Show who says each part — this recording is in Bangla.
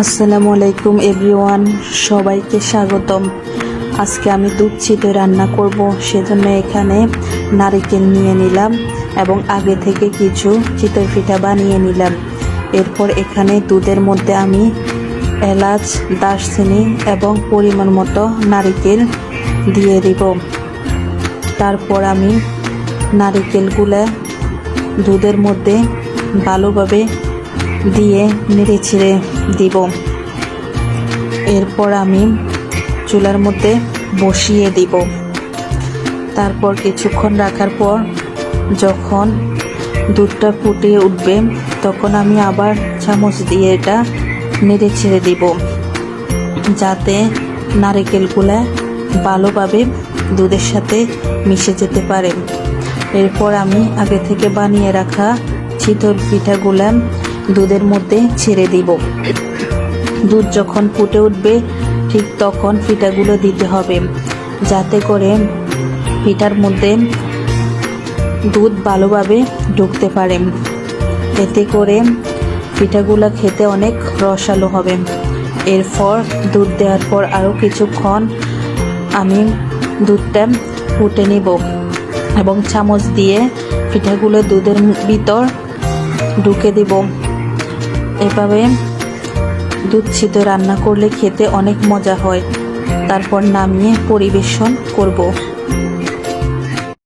Speaker 1: আসসালামু আলাইকুম এভরিওয়ান, সবাইকে স্বাগতম। আজকে আমি দুধ চিতই রান্না করব, সেজন্য এখানে নারকেল নিয়ে নিলাম এবং আগে থেকে কিছু চিতই পিঠা বানিয়ে নিলাম। এরপর এখানে দুধের মধ্যে আমি এলাচ, দারচিনি এবং পরিমাণ মতো নারকেল দিয়ে দিব। তারপর আমি নারকেলগুলো দুধের মধ্যে ভালোভাবে দিয়ে নেড়ে ছেড়ে দিব। এরপর আমি চুলার মধ্যে বসিয়ে দিব। তারপর কিছুক্ষণ রাখার পর যখন দুধটা ফুটে উঠবে তখন আমি আবার চামচ দিয়ে এটা নেড়ে ছেড়ে দিব, যাতে নারকেলগুলো ভালোভাবে দুধের সাথে মিশে যেতে পারে। এরপর আমি আগে থেকে বানিয়ে রাখা চিতই পিঠাগুলো দুধের মধ্যে ছেড়ে দিব। দুধ যখন ফুটে উঠবে ঠিক তখন পিঠাগুলো দিতে হবে, যাতে করে পিঠার মধ্যে দুধ ভালোভাবে ঢুকতে পারে। এতে করে পিঠাগুলো খেতে অনেক রসালো হবে। এরপর দুধ দেওয়ার পর আরও কিছুক্ষণ আমি দুধটা ফুটে নিব এবং চামচ দিয়ে পিঠাগুলো দুধের ভিতর ঢুকে দিব। এভাবে দুধ চিতই রান্না করলে খেতে অনেক মজা হয়। তারপর নামিয়ে পরিবেশন করব।